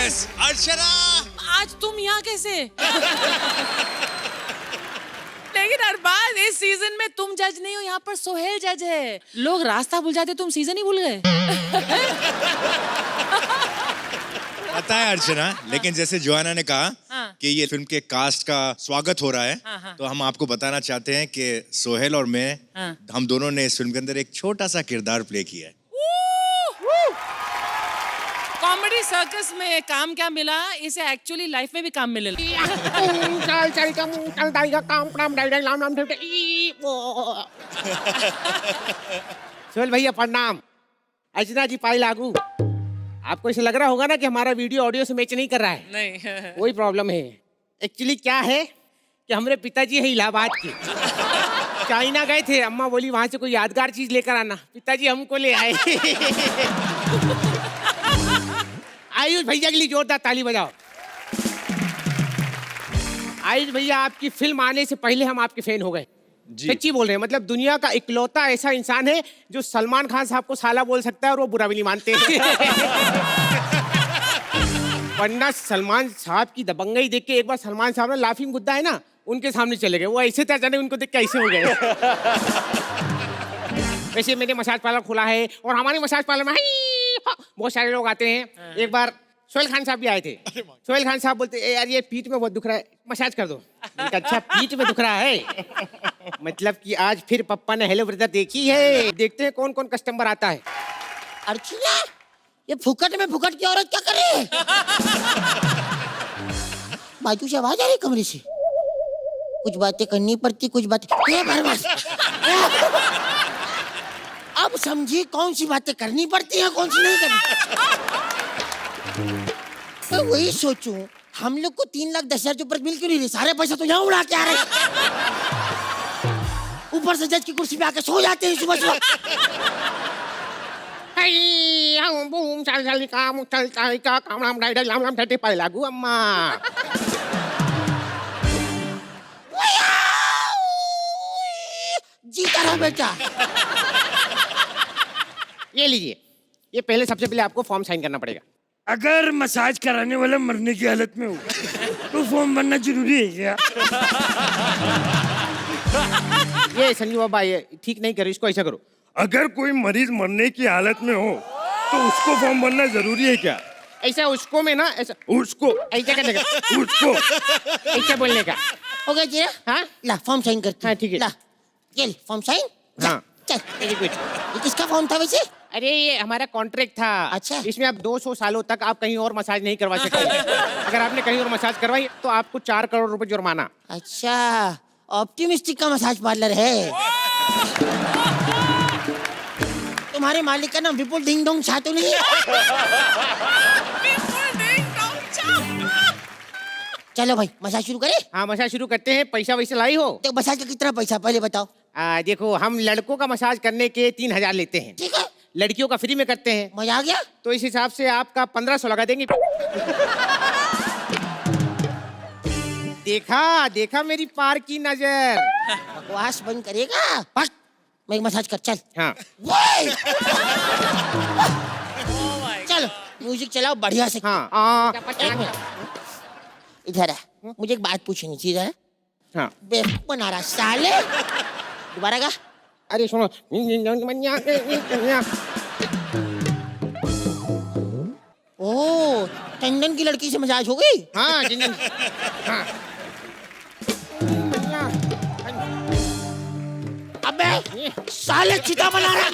Yes अर्चना, आज तुम यहाँ कैसे? लेकिन अरबाज, इस सीजन में तुम जज नहीं हो, यहाँ पर सोहेल जज है। लोग रास्ता भूल जाते, तुम सीजन ही भूल गए। पता है अर्चना, लेकिन जैसे जोआना ने कहा हाँ। कि ये फिल्म के कास्ट का स्वागत हो रहा है, हाँ। तो हम आपको बताना चाहते हैं कि सोहेल और मैं, हाँ। हम दोनों ने इस फिल्म के अंदर एक छोटा सा किरदार प्ले किया है। कॉमेडी सर्कस में काम क्या मिला, इसे एक्चुअली लाइफ में भी काम मिलेगा। सोहेल भैया प्रणाम। अर्चना जी पाई लागू। आपको ऐसा लग रहा होगा ना कि हमारा वीडियो ऑडियो से मैच नहीं कर रहा है। नहीं। वही प्रॉब्लम है। एक्चुअली क्या है कि हमारे पिताजी हैं इलाहाबाद के, चाइना गए थे। अम्मा बोली वहां से कोई यादगार चीज लेकर आना, पिताजी हमको ले आए। आयुष भैया के लिए जोरदार ताली बजाओ। आयुष भैया, आपकी फिल्म आने से पहले हम आपके फैन हो गए। सच्ची बोल रहे हैं, मतलब दुनिया का इकलौता ऐसा इंसान है जो सलमान खान साहब को साला बोल सकता है और वो बुरा भी नहीं मानते। वरना सलमान साहब की दबंगई देख के एक बार सलमान साहब ने लाफिंग बुद्धा है ना, उनके सामने चले गए। वो ऐसे थे, जाने उनको देख के ऐसे हो गए। वैसे मेरे मसाज पार्लर खुला है और हमारे मसाज पार्लर में बहुत सारे लोग आते हैं। एक बार सोहेल खान साहब भी आए थे। सोहेल खान साहब बोलते, ए यार ये पीठ में बहुत दुख रहा है, मसाज कर दो। अच्छा पीठ में दुख रहा है, मतलब कि आज फिर पप्पा ने हेलो ब्रदर देखी है। देखते हैं कौन कौन कस्टमर आता है। अर्चना, ये फुकट में फुकट की औरत क्या करे? बाजू से आवाज आ रही कमरे से। कुछ बातें करनी पड़ती, कुछ बातें। ये बर्बाद। अब समझी कौन सी बातें करनी पड़ती हैं, कौन सी नहीं करनी। तो वही सोचूं, हम लोग को 3,10,000 जो ऊपर मिल क्यों नहीं रही? सारे पैसा तो यहाँ उड़ा के आ रहे हैं। ऊपर से जज की कुर्सी पे आके सो जाते हैं सुबह सुबह। लागू अम्मा। जीता रहा बेटा। ये लीजिए, ये पहले सबसे पहले आपको फॉर्म साइन करना पड़ेगा। अगर मसाज कराने वाला मरने की हालत में हो तो फॉर्म भरना जरूरी है क्या? ये संजू बाबा, ये ठीक नहीं करो, इसको ऐसा करो। अगर कोई मरीज मरने की हालत में हो तो उसको फॉर्म भरना जरूरी है क्या? ऐसा उसको में ना, ऐसा उसको ऐसा करने का, उसको ऐसा बोलने का। हो गया जी? हाँ ला फॉर्म साइन करते। हाँ, ठीक है। ला ये ले, फॉर्म साइन। हाँ। चल। Very good. ये किसका फॉर्म था वैसे? अरे ये हमारा कॉन्ट्रैक्ट था। अच्छा। इसमें आप 200 सालों तक आप कहीं और मसाज नहीं करवा सकते। अगर आपने कहीं और मसाज करवाई तो आपको 4 करोड़ रुपए जुर्माना। अच्छा, ऑप्टिमिस्टिक का मसाज पार्लर है। तुम्हारे मालिक का नाम विपुल डिंग डोंग छा तो नहीं? चलो भाई मसाज शुरू करें। हाँ मसाज शुरू करते हैं। पैसा वैसे लाई हो? तो मसाज का कितना पैसा पहले बताओ। देखो, हम लड़कों का मसाज करने के 3,000 लेते हैं। ठीक है, लड़कियों का फ्री में करते हैं। मजा आ गया। तो इस हिसाब से आपका 1,500 लगा देंगे। देखा देखा मेरी पार की नजर। बकवास बंद करेगा? बस मैं मसाज कर, चल। हाँ चलो म्यूजिक चलाओ बढ़िया से। हाँ। एक मिनट इधर है, मुझे एक बात पूछनी थी। इधर है। हाँ। बेवकूफ बना रहा साले। दोबारा का। अरे सुनो। ओ, टंडन की लड़की से मजाज हो गई। हाँ जिंदन। हाँ। अबे साले चिता बना रहा।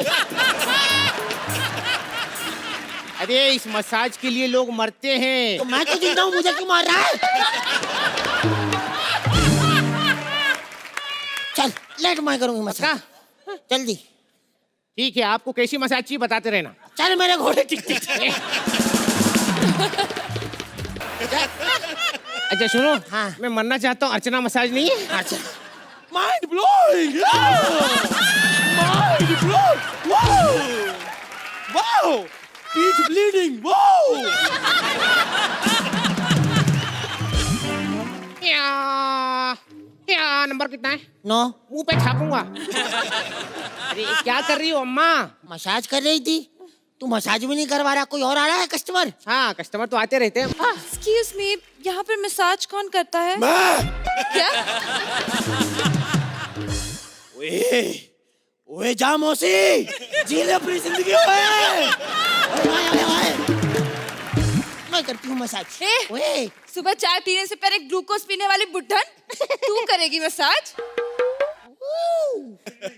अरे इस मसाज के लिए लोग मरते हैं। तो मैं तो जिंदा हूँ, मुझे क्यों मार रहा है? चल लेट मैं करूंगी मसाज, जल्दी। ठीक है, आपको कैसी मसाज चाहिए बताते रहना। चल मेरे घोड़े टिक टिक। अच्छा सुनो। हाँ। मैं मरना चाहता हूँ, अर्चना मसाज नहीं है? अच्छा। Mind blowing, mind blowing, wow wow, पीठ ब्लीडिंग, वाओ। क्या नंबर कितना है? 9। मुंह पे छापूंगा। अरे क्या कर रही हो अम्मा? मसाज कर रही थी। तू मसाज भी नहीं करवा रहा, कोई और आ रहा है कस्टमर? हाँ, कस्टमर तो आते रहते हैं। एक्सक्यूज मी, यहाँ पर मसाज कौन करता है? क्या? ओए जा मौसी, जी ले अपनी जिंदगी। मैं करती हूँ मसाज। ओए सुबह चाय पीने से पहले ग्लूकोज पीने वाली बुढ़न, तू करेगी मसाज?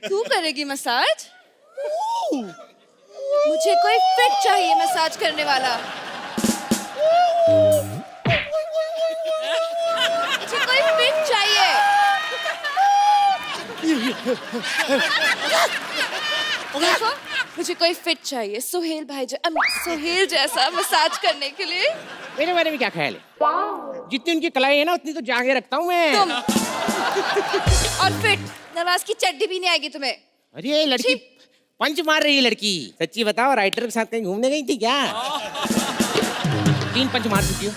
तू करेगी मसाज? मुझे कोई फिट चाहिए मसाज करने वाला। मुझे कोई फिट चाहिए। देखो, मुझे कोई फिट चाहिए, सोहेल भाई सोहेल जैसा मसाज करने के लिए। मेरे बारे में क्या ख्याल है? जितनी उनकी कलाई है ना उतनी तो जागे रखता हूँ मैं। तुम और फिट नवाज की चड्डी भी नहीं आएगी तुम्हें। अरे ये लड़की पंच मार रही है लड़की। सच्ची बताओ, राइटर के साथ कहीं घूमने गई थी क्या? 3 पंच मार चुकी हूँ।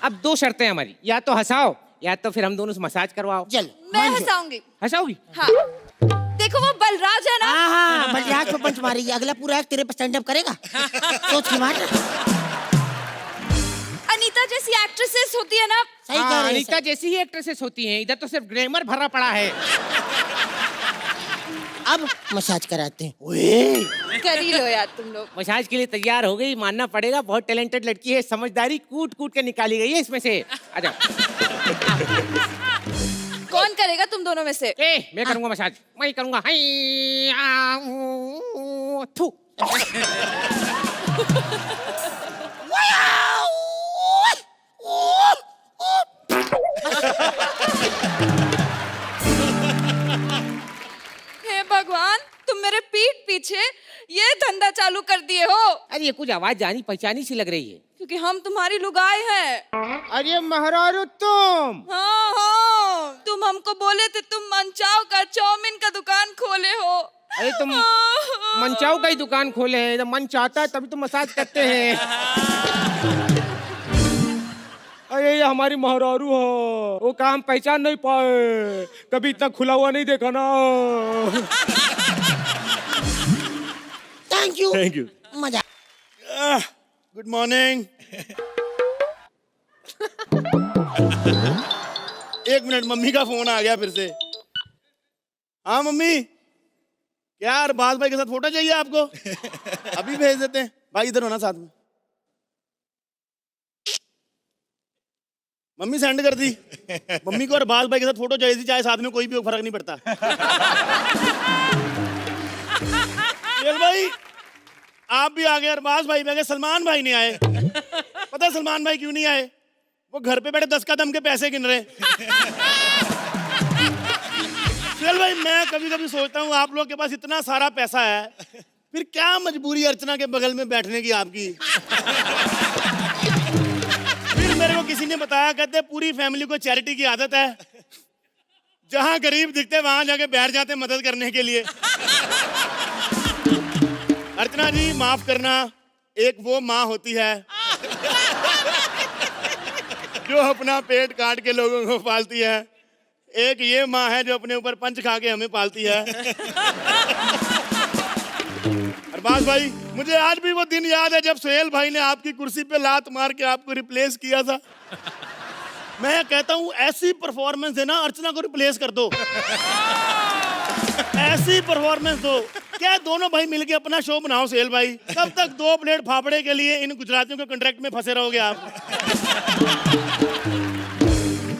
अब 2 शर्तें हमारी, या तो हंसाओ या तो फिर हम दोनों से मसाज करवाओ। चल मैं हंसाऊंगी। हंसाओगी? हाँ, देखो वो बलराज है ना। हाँ, बलराज पे पंच मारेगी, अगला पूरा एक्ट तेरे पे स्टैंड अप करेगा। सोच के मार। अनीता जैसी एक्ट्रेसेस होती है ना। सही कह रहे हैं, अनीता जैसी ही एक्ट्रेसेस होती हैं, इधर तो सिर्फ ग्लैमर भरा पड़ा है। अब मसाज कराते हैं। ओए कर ही लो यार तुम लोग। मसाज के लिए तैयार हो गई, मानना पड़ेगा। बहुत टैलेंटेड लड़की है, समझदारी कूट कूट के निकाली गई है इसमें से। आजा। कौन करेगा तुम दोनों में से? मैं करूंगा मसाज, मैं ही करूंगा। हाय आ, ऊ, थू। हे भगवान, तुम मेरे पीठ पीछे ये धंधा चालू कर दिए हो। अरे ये कुछ आवाज जानी पहचानी सी लग रही है। क्योंकि हम तुम्हारी लुगाई हैं। अरे महरारू तुम। हाँ हाँ, तुम हमको बोले थे तुम मंचाव का चाउमीन का दुकान खोले हो। अरे तुम मंचाऊ का ही दुकान खोले हैं, जब मन चाहता है तभी तो मसाज करते हैं। अरे ये हमारी महरारू हो, वो काम पहचान नहीं पाए, कभी इतना खुला हुआ नहीं देखा ना। Thank you. Thank you. मजा। Good morning. 1 मिनट, मम्मी का फोन आ गया फिर से। हाँ मम्मी, क्या अरबाज भाई के साथ फोटो चाहिए आपको? अभी भेज देते हैं। भाई इधर होना साथ में। मम्मी सेंड कर दी। मम्मी को अरबाज भाई के साथ फोटो चाहिए थी, चाहे साथ में कोई भी हो, फर्क नहीं पड़ता। चल भाई आप भी आ गए, अरबाज भाई भी आ गए, सलमान भाई नहीं आए। पता है सलमान भाई क्यों नहीं आए? वो घर पे बैठे 10 कदम के पैसे गिन रहे। चल भाई, मैं कभी कभी सोचता हूँ आप लोग के पास इतना सारा पैसा है, फिर क्या मजबूरी अर्चना के बगल में बैठने की आपकी? फिर मेरे को किसी ने बताया, कहते पूरी फैमिली को चैरिटी की आदत है, जहां गरीब दिखते वहां जाके बैठ जाते मदद करने के लिए। अर्चना जी माफ करना, एक वो माँ होती है जो अपना पेट काट के लोगों को पालती है, एक ये माँ है जो अपने ऊपर पंच खा के हमें पालती है। अरबाज भाई, मुझे आज भी वो दिन याद है जब सोहेल भाई ने आपकी कुर्सी पे लात मार के आपको रिप्लेस किया था। मैं कहता हूँ ऐसी परफॉर्मेंस देना, अर्चना को रिप्लेस कर दो। ऐसी परफॉर्मेंस दो। क्या दोनों भाई मिलके अपना शो बनाओ सोहेल भाई। कब तक 2 प्लेट फाफड़े के लिए इन गुजरातियों के कॉन्ट्रैक्ट में फंसे रहोगे आप?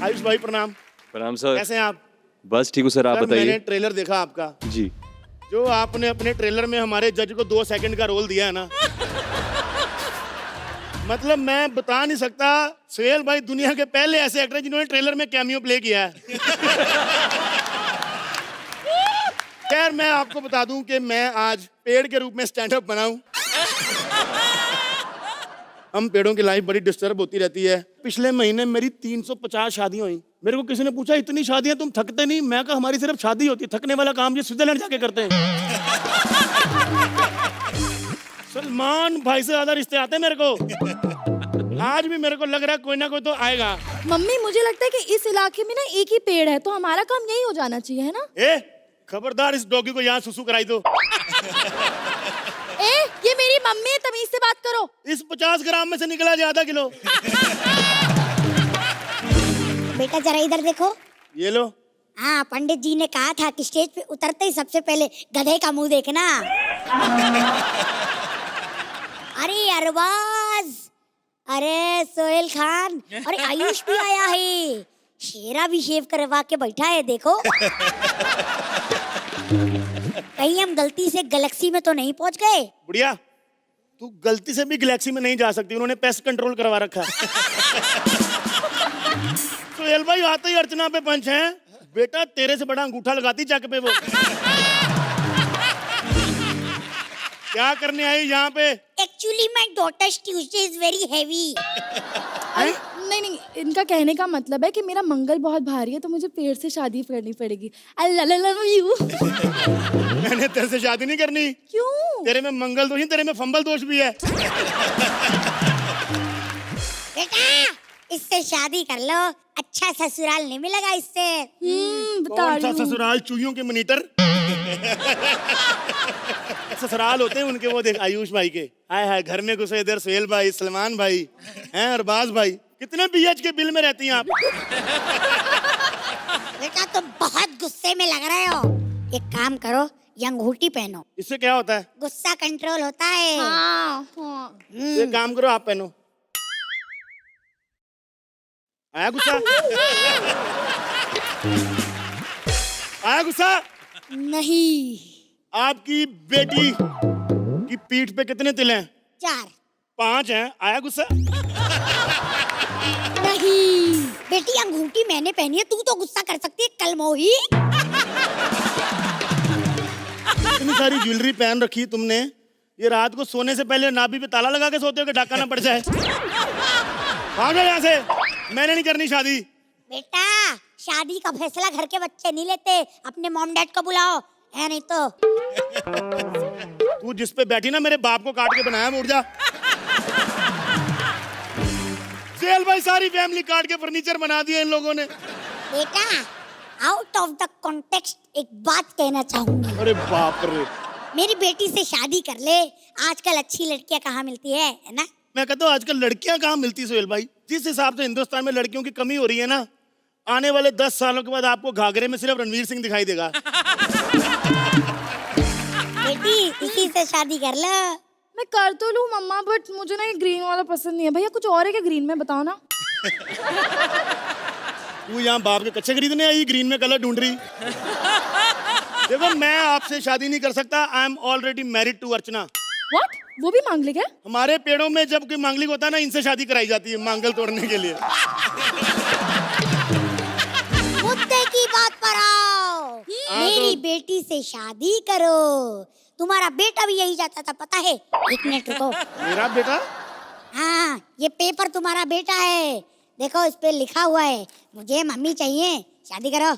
आयुष भाई प्रणाम। प्रणाम सर। कैसे हैं आप? बस ठीक हूँ सर, आप मैंने बताइए। ट्रेलर देखा आपका। जी। जो आपने अपने ट्रेलर में हमारे जज को 2 सेकंड का रोल दिया है ना, मतलब मैं बता नहीं सकता। सोहेल भाई दुनिया के पहले ऐसे एक्टर हैं जिन्होंने ट्रेलर में कैमियो प्ले किया है। खैर मैं आपको बता दूं कि मैं आज पेड़ के रूप में स्टैंड अप बनाऊं। हम पेड़ों की लाइफ बड़ी डिस्टर्ब होती रहती है। पिछले महीने मेरी 350 शादियां हुई। मेरे को किसी ने पूछा इतनी शादियां तुम थकते नहीं? मैं कहा हमारी सिर्फ शादी होती है, थकने वाला काम ये स्विट्जरलैंड जाके करते हैं। सलमान भाई से ज्यादा रिश्ते आते हैं मेरे को। आज भी मेरे को लग रहा है कोई ना कोई तो आएगा। मम्मी मुझे लगता है कि इस इलाके में ना एक ही पेड़ है, तो हमारा काम यही हो जाना चाहिए, है ना? खबरदार इस डॉगी को यहाँ सुसु कराई दो। ए, ये मेरी मम्मी है, तमीज से बात करो। इस 50 ग्राम में से निकला जी आधा किलो। बेटा जरा इधर देखो। ये लो। हाँ, पंडित जी ने कहा था कि स्टेज पे उतरते ही सबसे पहले गधे का मुंह देखना। अरे अरबाज, अरे सोहेल खान, अरे आयुष भी आया है। शेरा भी शेव करवा के बैठा है, देखो। कहीं हम गलती से गैलेक्सी में तो नहीं पहुंच गए? बुढ़िया, तू गलती से भी गैलेक्सी में नहीं जा सकती, उन्होंने पेस्ट कंट्रोल करवा रखा है। सोहेल भाई आते ही अर्चना पे पंच हैं। बेटा तेरे से बड़ा अंगूठा लगाती चक पे वो। क्या करने आई यहाँ पे? Actually my daughter's Tuesday is very heavy. नहीं नहीं, इनका कहने का मतलब है कि मेरा मंगल बहुत भारी है, तो मुझे पेड़ से शादी करनी पड़ेगी। I love you। मैंने तेरे से शादी नहीं करनी। क्यों? तेरे में मंगल दोष नहीं, तेरे में फंबल दोष भी है। बेटा इससे शादी कर लो, अच्छा ससुराल नहीं मिलेगा इससे। बता कौन सा रही हूँ। ससुराल? चूहियों के मॉनिटर। ससुराल होते हैं उनके, वो देख आयुष भाई के। हाय हाय, घर में घुसे इधर सोहेल भाई, सलमान भाई हैं, अरबाज भाई। कितने बीएच के बिल में रहती हैं आप? बेटा तुम बहुत गुस्से में लग रहे हो, एक काम करो, ये अंगूठी पहनो, इससे क्या होता है? गुस्सा कंट्रोल होता है। हाँ, हाँ। एक काम करो, आप पहनो। आया गुस्सा? आया गुस्सा? नहीं। आपकी बेटी की पीठ पे कितने तिल हैं? 4। 5 हैं। आया गुस्सा? नहीं। बेटी अंगूठी मैंने पहनी है, तू तो गुस्सा कर सकती है, कल मोही। इतनी सारी ज्वेलरी पहन रखी तुमने, ये रात को सोने से पहले नाभि पे ताला लगा के सोते हो कि डाका ना पड़ जाए? भागो यहाँ से, मैंने नहीं करनी शादी। बेटा शादी का फैसला घर के बच्चे नहीं लेते, अपने मॉम डैड को बुलाओ, है नहीं तो। तू जिस पे बैठी ना, मेरे बाप को काट के बनाया, उड़ जा। सोहेल भाई सारी फैमिली काट के फर्नीचर बना दिया इन लोगों ने। बेटा आउट ऑफ द कॉन्टेक्स्ट एक बात कहना चाहूंगी। अरे बाप रे। मेरी बेटी से शादी कर ले, आजकल अच्छी लड़कियां कहाँ मिलती है ना? मैं कहता हूँ आजकल लड़कियां कहाँ मिलती सोहेल भाई? जिस हिसाब से हिंदुस्तान में लड़कियों की कमी हो रही है ना, आने वाले 10 सालों के बाद आपको घाघरे में सिर्फ रणवीर सिंह दिखाई देगा। बेटी इसी से शादी कर लो। मैं कर तो लूँ मम्मा, बट मुझे ना ये ग्रीन वाला पसंद नहीं है। भैया कुछ और है क्या ग्रीन में, बताओ ना। तू यहाँ बाप के कच्चे खरीदने आई, ग्रीन में कलर ढूंढ रही। देखो मैं आपसे शादी नहीं कर सकता, I am already married to Archana. What? वो भी मांगलिक है? हमारे पेड़ों में जब कोई मांगलिक होता है ना, इनसे शादी कराई जाती है मांगल तोड़ने के लिए। मुद्दे की बात पर आओ। मेरी बेटी से शादी करो। तुम्हारा बेटा भी यही चाहता था, पता है? 1 मिनट रुको। मेरा बेटा? हाँ, ये पेपर तुम्हारा बेटा है, देखो इस पे लिखा हुआ है, मुझे मम्मी चाहिए, शादी करो।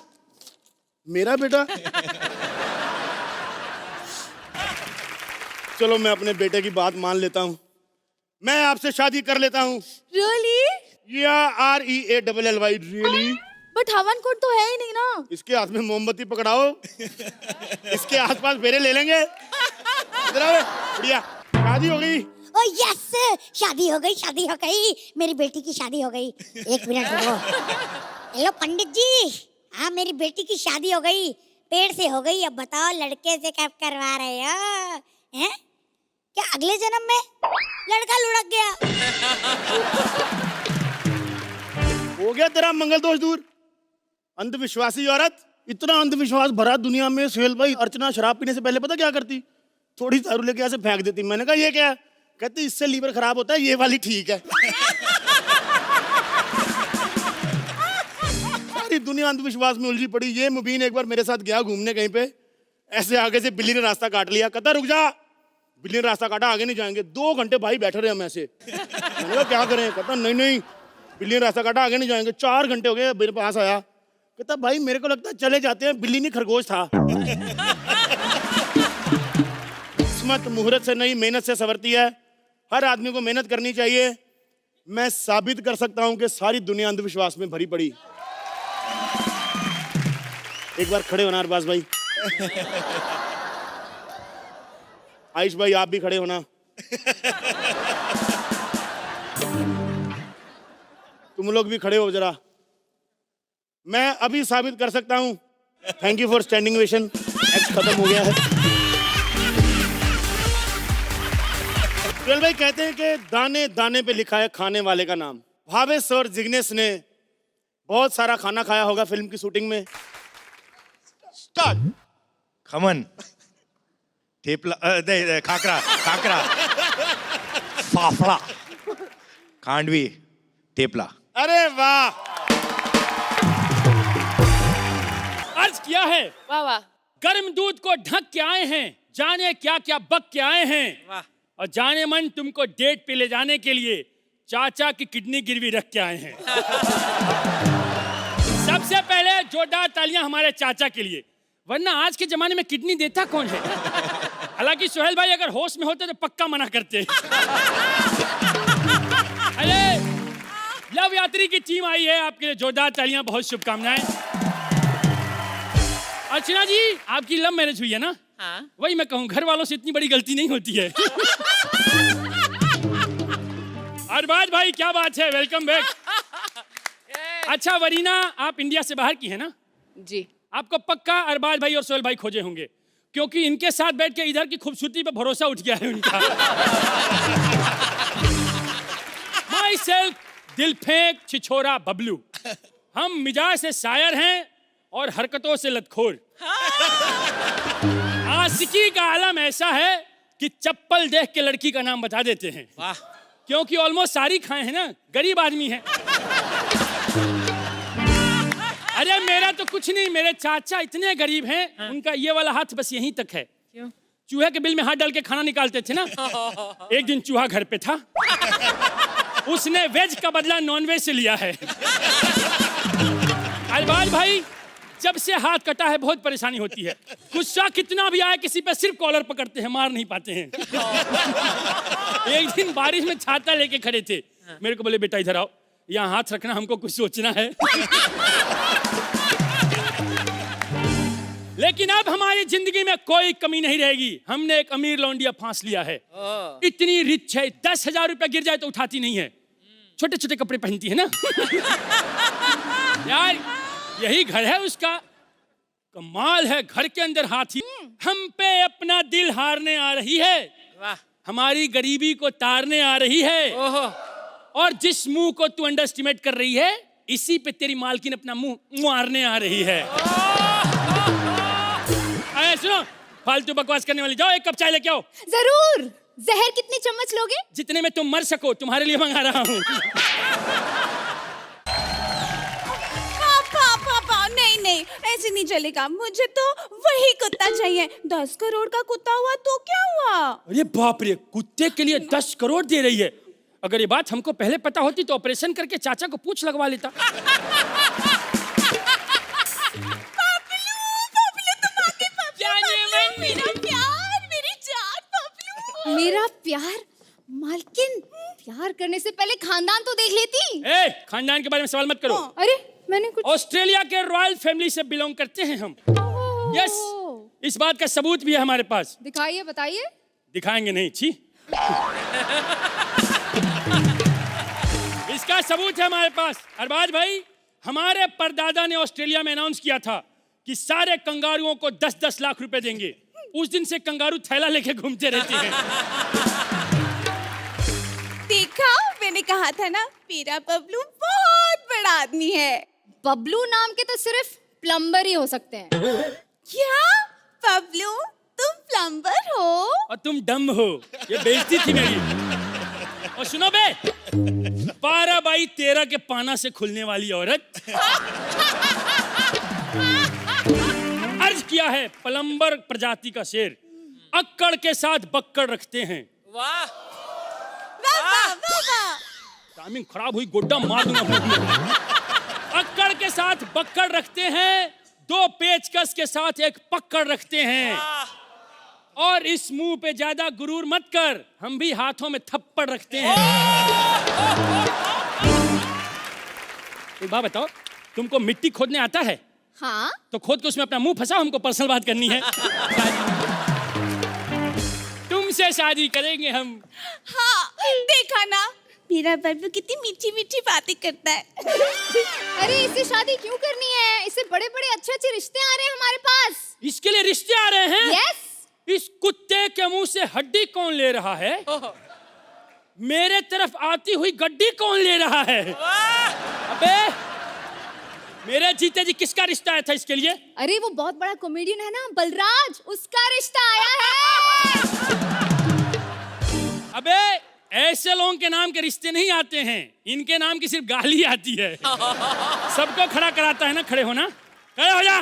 मेरा बेटा? चलो मैं अपने बेटे की बात मान लेता हूँ, मैं आपसे शादी कर लेता हूँ। रियली? REALLY really? बट हवन कुंड तो है ही नहीं ना। इसके हाथ में मोमबत्ती पकड़ाओ, इसके आसपास फेरे ले लेंगे। इधर आओ, बढ़िया शादी हो गई। ओ यस, शादी हो गई, शादी हो गई, मेरी बेटी की शादी हो गई। 1 मिनट रुको। हेलो पंडित जी, हाँ मेरी बेटी की शादी हो गई, पेड़ से हो गई, अब बताओ लड़के से कब करवा रहे हो? हैं? क्या अगले जन्म में लड़का लुढ़क गया? हो गया तेरा मंगल दोष दूर। अंधविश्वासी औरत, इतना अंधविश्वास भरा दुनिया में। सोहेल भाई अर्चना शराब पीने से पहले पता क्या करती? थोड़ी दारू लेके ऐसे फेंक देती। मैंने कहा ये क्या है? कहती इससे लीवर खराब होता है, ये वाली ठीक है। सारी दुनिया अंधविश्वास में उलझी पड़ी। ये मुबीन एक बार मेरे साथ गया घूमने कहीं पे, ऐसे आगे से बिल्ली ने रास्ता काट लिया। कहता रुक जा, बिल्ली ने रास्ता काटा, आगे नहीं जाएंगे। 2 घंटे भाई बैठे रहे हम ऐसे। मैंने कहा क्या करें? कहता नहीं नहीं, बिल्ली ने रास्ता काटा, आगे नहीं जाएंगे। 4 घंटे हो गए, मेरे पास आया, कहता भाई मेरे को लगता है चले जाते हैं, बिल्ली नहीं खरगोश था। किस्मत मुहूर्त से नहीं, मेहनत से संवरती है। हर आदमी को मेहनत करनी चाहिए। मैं साबित कर सकता हूं कि सारी दुनिया अंधविश्वास में भरी पड़ी। एक बार खड़े होना अरबाज भाई। आयुष भाई आप भी खड़े होना। तुम लोग भी खड़े हो जरा। मैं अभी साबित कर सकता हूं। Thank you for standing ovation. Act खत्म हो गया है। सुहेल भाई कहते हैं कि दाने दाने पे लिखा है खाने वाले का नाम। भावेश और जिग्नेश ने बहुत सारा खाना खाया होगा फिल्म की शूटिंग में। स्टार्ट। खमन, थेपला, खाकरा, खाकरा, फाफड़ा, खांडवी, थेपला। अरे वाह, अर्ज किया है, वाह वाह। गर्म दूध को ढक के आए हैं, जाने क्या क्या बक के आए हैं। वाह। और जाने मन तुमको डेट पे ले जाने के लिए चाचा की किडनी गिरवी रख के आए हैं। सबसे पहले जोरदार तालियां हमारे चाचा के लिए, वरना आज के जमाने में किडनी देता कौन है। हालांकि सुहेल भाई अगर होश में होते तो पक्का मना करते। अरे लव यात्री की टीम आई है, आपके लिए जोरदार तालियां, बहुत शुभकामनाएं। अर्चना जी, आपकी लव मैरिज हुई है ना? हाँ। वही मैं कहूँ, घर वालों से इतनी बड़ी गलती नहीं होती है। अरबाज भाई क्या बात है, वेलकम बैक। अच्छा वरीना, आप इंडिया से बाहर की है ना? जी। आपको पक्का अरबाज भाई और सोहेल भाई खोजे होंगे, क्योंकि इनके साथ बैठ के इधर की खूबसूरती पे भरोसा उठ गया है उनका। माई सेल्फ दिल फेंक छिछोरा बबलू, हम मिजाज से शायर हैं और हरकतों से लतखोर। आशिकी का आलम ऐसा है कि चप्पल देख के लड़की का नाम बता देते हैं। वाह। क्योंकि ऑलमोस्ट सारी खाए हैं ना, गरीब आदमी है। अरे मेरा तो कुछ नहीं, मेरे चाचा इतने गरीब हैं, उनका ये वाला हाथ बस यहीं तक है। क्यों? चूहे के बिल में हाथ डाल के खाना निकालते थे ना। एक दिन चूहा घर पे था, उसने वेज का बदला नॉन वेज से लिया है। अरबाज भाई, जब से हाथ कटा है बहुत परेशानी होती है। गुस्सा कितना भी आए किसी पे सिर्फ कॉलर पकड़ते हैं, मार नहीं पाते हैं। एक दिन बारिश में छाता लेके खड़े थे, मेरे को बोले बेटा इधर आओ, यहाँ हाथ रखना, हमको कुछ सोचना है। लेकिन अब हमारी जिंदगी में कोई कमी नहीं रहेगी। हमने एक अमीर लौंडिया फांस लिया है। इतनी रिच है, 10,000 रुपया गिर जाए तो उठाती नहीं है, छोटे छोटे कपड़े पहनती है ना। यार यही घर है उसका, कमाल है, घर के अंदर हाथी। हम पे अपना दिल हारने आ रही है, वाह। हमारी गरीबी को तारने आ रही है। ओहो। और जिस मुंह को तू अंडर एस्टिमेट कर रही है, इसी पे तेरी मालकिन अपना मुंह मारने आ रही है। अरे सुनो, फालतू बकवास करने वाली, जाओ एक कप चाय लेके आओ। जरूर। जहर कितने चम्मच लोगे? जितने में तुम मर सको, तुम्हारे लिए मंगा रहा हूँ। पापा नहीं नहीं, ऐसे नहीं चलेगा। मुझे तो वही कुत्ता चाहिए। 10 करोड़ का कुत्ता हुआ तो क्या हुआ? अरे बाप रे, कुत्ते के लिए 10 करोड़ दे रही है। अगर ये बात हमको पहले पता होती तो ऑपरेशन करके चाचा को पूंछ लगवा लेता। मेरा प्यार? मालकिन, प्यार करने से पहले खानदान तो देख लेती। ए, खानदान के बारे में सवाल मत करो। अरे मैंने कुछ। ऑस्ट्रेलिया के रॉयल फैमिली से बिलोंग करते हैं हम। यस, इस बात का सबूत भी है हमारे पास। दिखाइए, बताइए। दिखाएंगे नहीं, छी। इसका सबूत है हमारे पास। अरबाज भाई, हमारे परदादा ने ऑस्ट्रेलिया में अनाउंस किया था कि सारे कंगारुओं को 10-10 लाख रुपए देंगे। उस दिन से कंगारू थैला लेके घूमते रहते हैं। देखा, मैंने कहा था ना, मेरा बबलू बहुत बड़ा आदमी है। बबलू नाम के तो सिर्फ प्लम्बर ही हो सकते हैं। क्या? बबलू, तुम प्लम्बर हो? और तुम डम हो, ये बेइज्जती थी मेरी। और सुनो बे, 12/13 के पाना से खुलने वाली औरत। अर्ज किया है प्लम्बर प्रजाति का शेर, अक्कड़ के साथ बक्कड़ रखते हैं। वाह। टाइमिंग खराब हुई, गोड्डा मार दूंगा। अक्कड़ के साथ बक्कड़ रखते हैं, 2 पेचकस के साथ एक पकड़ रखते हैं। और इस मुंह पे ज्यादा गुरूर मत कर, हम भी हाथों में थप्पड़ रखते हैं। एक बात बताओ, तुमको मिट्टी खोदने आता है? हाँ। तो खोद के उसमें अपना मुंह फंसाओ, हमको पर्सनल बात करनी है। तुम तुझसे शादी करेंगे हम। हाँ देखा ना, मेरा बब्लू कितनी मीठी मीठी बातें करता है। अरे इससे शादी क्यों करनी है? इससे बड़े बड़े अच्छे अच्छे रिश्ते आ रहे हैं हमारे पास। इसके लिए रिश्ते आ रहे हैं? यस। इस कुत्ते के मुंह से हड्डी कौन ले रहा है? मेरे तरफ आती हुई गड्डी कौन ले रहा है? अबे मेरे जीते जी किसका रिश्ता आया था इसके लिए? अरे वो बहुत बड़ा कॉमेडियन है ना बलराज, उसका रिश्ता आया है। अबे ऐसे लोगों के नाम के रिश्ते नहीं आते हैं, इनके नाम की सिर्फ गाली आती है। सबको खड़ा कराता है ना। खड़े हो ना, खड़े हो जा,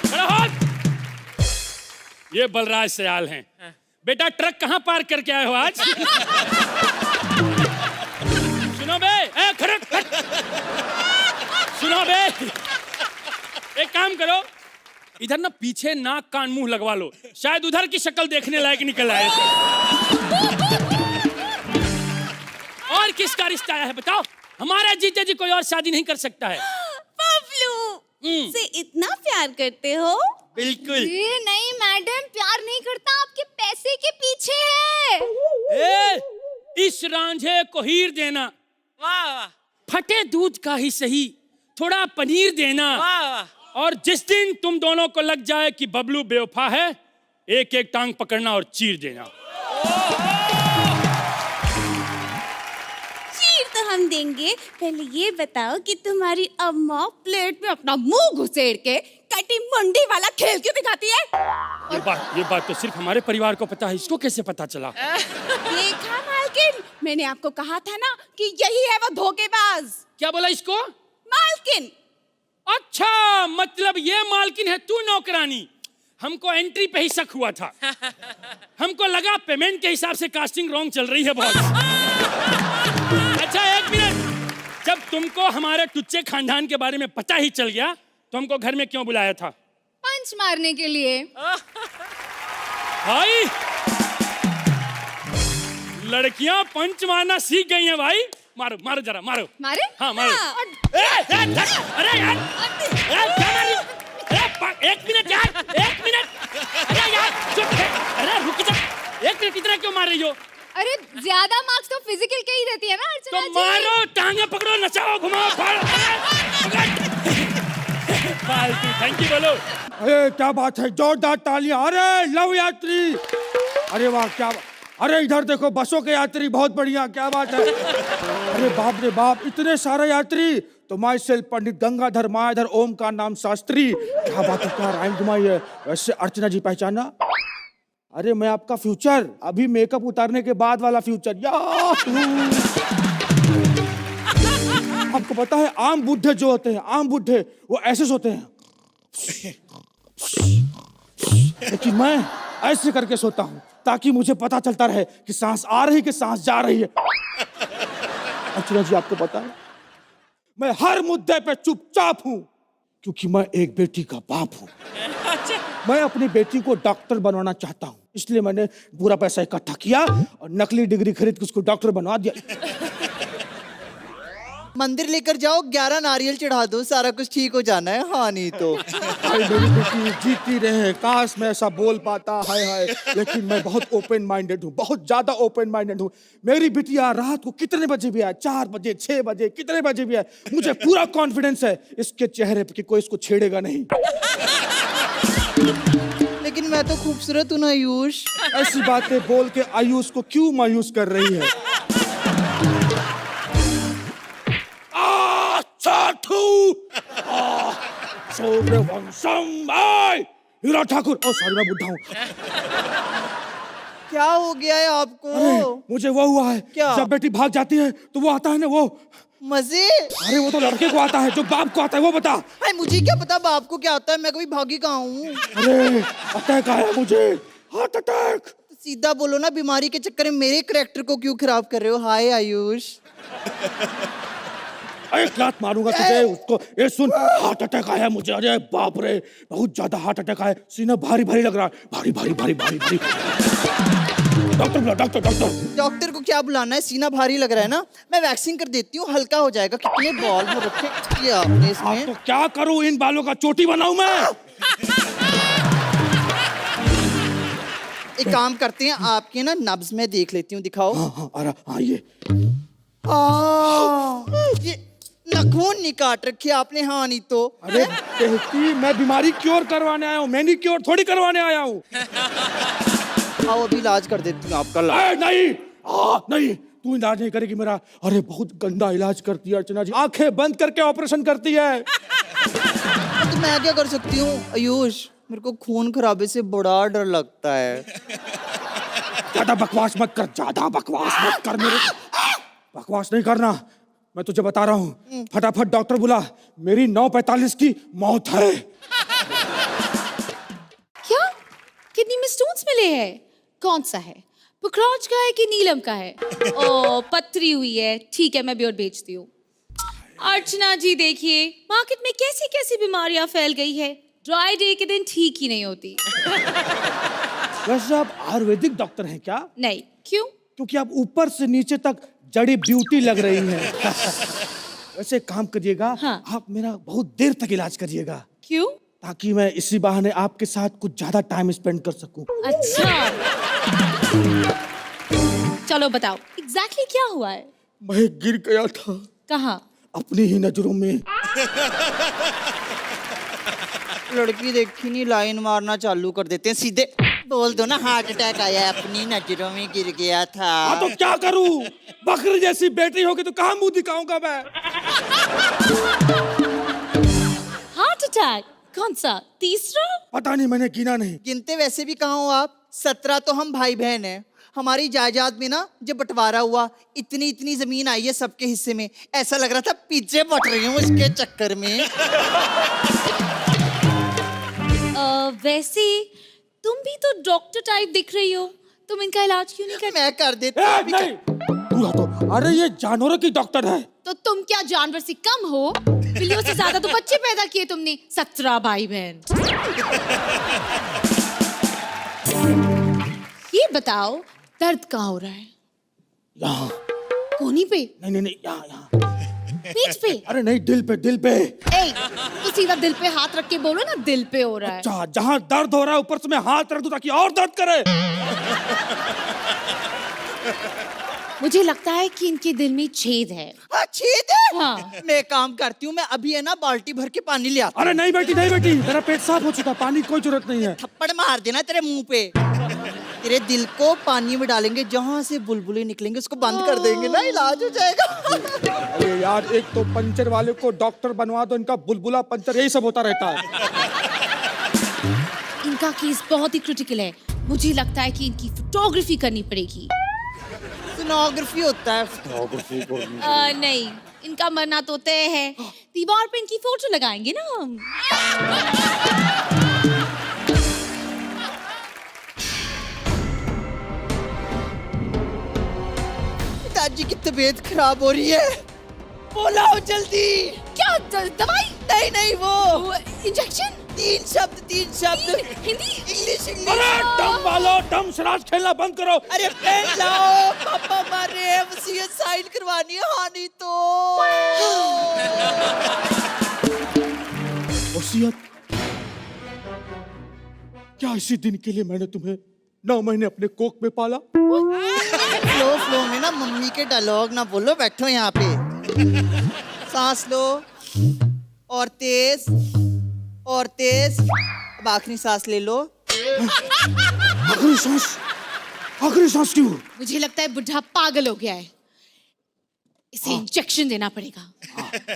खड़े हो। ये बलराज सयाल हैं। बेटा ट्रक कहाँ पार्क करके आए हो आज? सुनो बे, खड़े सुनो बे, एक काम करो, इधर ना पीछे नाक कान मुंह लगवा लो, शायद उधर की शक्ल देखने लायक निकल आए थे। और किसका रिश्ता आया है बताओ? हमारा जीते जी कोई और शादी नहीं कर सकता है। बबलू से इतना प्यार करते हो? बिल्कुल। ये नहीं मैडम, प्यार नहीं करता, आपके पैसे के पीछे है। इस रांझे को हीर देना, फटे दूध का ही सही, थोड़ा पनीर देना। और जिस दिन तुम दोनों को लग जाए कि बबलू बेवफा है, एक एक टांग पकड़ना और चीर देना। चीर तो हम देंगे, पहले ये बताओ कि तुम्हारी अम्मा प्लेट में अपना मुंह घुसेड़ के कटी मुंडी वाला खेल क्यों दिखाती है? ये बात तो सिर्फ हमारे परिवार को पता है, इसको कैसे पता चला? देखा मालकिन, मैंने आपको कहा था ना कि यही है वो धोखेबाज। क्या बोला इसको? मालकिन। अच्छा, मतलब ये मालकिन है, तू नौकरानी। हमको एंट्री पे ही शक हुआ था। हमको लगा पेमेंट के हिसाब से कास्टिंग रॉन्ग चल रही है बॉस। अच्छा एक मिनट, जब तुमको हमारे टुच्चे खानदान के बारे में पता ही चल गया तो हमको घर में क्यों बुलाया था? पंच मारने के लिए। भाई लड़कियां पंच मारना सीख गई हैं भाई। मारो मारो जरा, मारो। मारे? हाँ मारो। अरे यार, क्या मारी? एक मिनट यार, एक मिनट। अरे यार चुप है। अरे रुक जा, एक मिनट, इतना क्यों मार रही हो? अरे ज्यादा मार्क्स तो फिजिकल के ही देती है ना अर्चना तो जी। मारो, टांगे पकड़ो, नचाओ, घुमाओ, फाड़ो। फालतू थैंक यू बोलो। अरे क्या बात है, जोरदार तालियां। अरे लव यात्री, अरे वाह क्या, अरे इधर देखो बसों के यात्री, बहुत बढ़िया, क्या बात है। अरे बाप रे बाप, इतने सारे यात्री। तो माई सेल्फ पंडित गंगाधर मायाधर ओम का नाम शास्त्री। क्या बात है, क्या राइम घुमाई है। वैसे अर्चना जी पहचाना? अरे मैं आपका फ्यूचर, अभी मेकअप उतारने के बाद वाला फ्यूचर। आपको पता है आम बुड्ढे जो होते हैं, आम बुड्ढे वो ऐसे सोते हैं, लेकिन मैं ऐसे करके सोता हूं ताकि मुझे पता चलता रहे कि सांस आ रही कि सांस जा रही है। अर्चना जी आपको पता है मैं हर मुद्दे पे चुपचाप हूं क्योंकि मैं एक बेटी का बाप हूं। मैं अपनी बेटी को डॉक्टर बनवाना चाहता हूं, इसलिए मैंने पूरा पैसा इकट्ठा किया और नकली डिग्री खरीद के उसको डॉक्टर बनवा दिया। मंदिर लेकर जाओ, 11 नारियल चढ़ा दो, सारा कुछ ठीक हो जाना है। हाँ नहीं तो भाई मेरी बेटी जीती रहे, काश मैं ऐसा बोल पाता, हाय हाय। लेकिन मैं बहुत ओपन माइंडेड हूँ, बहुत ज्यादा ओपन माइंडेड हूँ। मेरी बिटिया रात को कितने बजे भी आए, 4 बजे 6 बजे कितने बजे भी आए, मुझे पूरा कॉन्फिडेंस है इसके चेहरे पे कि कोई इसको छेड़ेगा नहीं। लेकिन मैं तो खूबसूरत हूँ ना आयुष। ऐसी बातें बोल के आयुष को क्यों मायूस कर रही है? हीरा ठाकुर, ओ सॉरी मैं बुढ़ा हूँ। क्या हो गया है आपको? अरे मुझे वो हुआ है, क्या? जब बेटी भाग जाती है तो वो आता है ना वो मजे। अरे वो तो लड़के को आता है, जो बाप को आता है वो बता। अरे मुझे क्या पता बाप को क्या आता है, मैं कभी भागी कहाँ हूँ। अरे अटैक आया मुझे, हार्ट अटैक। सीधा बोलो ना, बीमारी के चक्कर में मेरे करैक्टर को क्यों खराब कर रहे हो? हाय आयुष। एक लात मारूंगा तुझे उसको। ये सुन, हार्ट अटैक आया मुझे। अरे बाप रे, बहुत ज्यादा हार्ट अटैक आया, सीना भारी भारी लग रहा है, भारी भारी भारी भारी भारी। डॉक्टर बुला, डॉक्टर डॉक्टर। डॉक्टर को क्या बुलाना है, सीना भारी लग रहा है ना, मैं वैक्सीन कर देती हूँ, हल्का हो जाएगा। कितने बॉल हो रखे ये आपने इसमें। तो क्या करूँ, इन बालों का चोटी बनाऊं मैं? एक काम करते हैं, आपके ना नब्ज में देख लेती हूँ, दिखाओ। हाँ ये ये नाखून नहीं काट रखे आपने, हाँ नहीं तो। अरे कहती मैं बीमारी क्योर करवाने आया हूँ, मैंने क्योर थोड़ी करवाने आया हूँ। आओ अभी इलाज कर देती हूँ आपका। नहीं नहीं, तू इलाज नहीं करेगी मेरा। अरे बहुत गंदा इलाज करती है अर्चना जी, आंखें बंद करके ऑपरेशन करती है। तो मैं क्या कर सकती हूँ आयुष, मेरे को खून खराबे से बड़ा डर लगता है। ज्यादा बकवास मत कर, ज्यादा बकवास मत कर, मेरे बकवास नहीं करना, मैं तुझे बता रहा हूँ। फटाफट डॉक्टर बुला, मेरी 9:45 की मौत है। क्या किडनी में स्टोन्स मिले हैं? कौन सा है, पुखराज का है कि नीलम का है? ओ पथरी हुई है, ठीक है मैं ब्योर भेजती हूँ। अर्चना जी देखिए, मार्केट में कैसी कैसी बीमारियां फैल गई है, ड्राई डे के दिन ठीक ही नहीं होती। वैसे आप आयुर्वेदिक डॉक्टर हैं क्या? नहीं, क्यों? क्योंकि आप ऊपर से नीचे तक जड़ी ब्यूटी लग रही हैं। वैसे काम करिएगा, हाँ। आप मेरा बहुत देर तक इलाज करिएगा। क्यों? ताकि मैं इसी बहाने आपके साथ कुछ ज्यादा टाइम स्पेंड कर सकूं। अच्छा चलो बताओ एग्जैक्टली क्या हुआ है? मैं गिर गया था। कहाँ? अपनी ही नजरों में। लड़की देखी नहीं, लाइन मारना चालू कर देते हैं सीधे। बोल दो ना हार्ट अटैक आया है, अपनी नजरों में गिर गया था। हाँ तो क्या करूं, बकरी जैसी बेटी होगी तो कहाँ मुंह दिखाऊंगा मैं। Heart attack? कौन सा, तीसरा? पता नहीं, मैंने गिना नहीं। गिनते वैसे भी कहाँ हो आप, 17 तो हम भाई बहन हैं। हमारी जायदाद में ना जब बंटवारा हुआ, इतनी इतनी जमीन आई है सबके हिस्से में, ऐसा लग रहा था पीछे बट रही हूँ इसके चक्कर में। वैसे तुम भी तो डॉक्टर टाइप दिख रही हो, तुम इनका इलाज क्यों नहीं करते? मैं कर देती नहीं, पूरा तो, अरे ये जानवरों की डॉक्टर है। तो तुम क्या जानवर से कम हो? बिल्लियों से ज्यादा तो बच्चे पैदा किए तुमने, 17 भाई बहन। ये बताओ दर्द कहाँ हो रहा है? यहाँ। कोहनी पे? नहीं, यहाँ। पीठ पे? अरे नहीं, दिल पे, दिल पे। ए, तो सीधा दिल पे हाथ रख के बोलो ना, दिल पे हो रहा है। अच्छा, जहाँ दर्द हो रहा है ऊपर से मैं हाथ रख दूं ताकि और दर्द करे। मुझे लगता है कि इनके दिल में छेद है। हाँ छेद है? हाँ। मैं काम करती हूँ, मैं अभी है ना बाल्टी भर के पानी ले आता हूँ। अरे नहीं बेटी, नहीं बेटी, मेरा पेट साफ हो चुका, पानी की कोई जरूरत नहीं है। थप्पड़ मार देना तेरे मुंह पे। तेरे दिल को पानी में डालेंगे, जहाँ से बुलबुले निकलेंगे उसको बंद कर देंगे ना, इलाज हो जाएगा। अरे यार, एक तो पंचर वाले को डॉक्टर बनवा दो, इनका बुलबुला पंचर यही सब होता रहता है। इनका केस बहुत ही क्रिटिकल है, मुझे लगता है कि इनकी फोटोग्राफी करनी पड़ेगी। सोनोग्राफी होता है। नहीं, इनका मरना तो तय है, दीवार पे इनकी फोटो लगाएंगे ना हम। पिताजी की तबीयत खराब हो रही है, बोलाओ जल्दी। क्या दवाई? नहीं वो इंजेक्शन? 3 शब्द हिंदी? इंग्लिश। अरे डम वालों, डम शराब खेलना बंद करो। अरे पेन लाओ, पापा मार रहे हैं, वसीयत साइन करवानी है। हाँ नहीं तो वसीयत? क्या इसी दिन के लिए मैंने तुम्हें 9 महीने अपने कोख में पाला? फ्लो में ना मम्मी के डायलॉग ना बोलो, बैठो यहाँ पे। सांस लो, और तेज, और तेज। अब आखिरी सांस ले लो। आखिरी सांस क्यों? मुझे लगता है बुढ़ा पागल हो गया है, इसे इंजेक्शन देना पड़ेगा।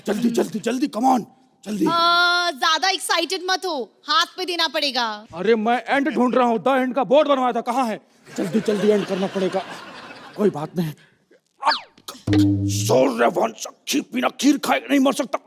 जल्दी जल्दी जल्दी, कम ऑन, जल्दी। ज्यादा एक्साइटेड मत हो, हाथ पे देना पड़ेगा। अरे मैं एंड ढूंढ रहा हूँ, द एंड का बोर्ड बनवाया था, कहाँ है? जल्दी जल्दी एंड करना पड़ेगा। कोई बात नहीं, सूर्यवंश बिना खीर खाए नहीं मर सकता।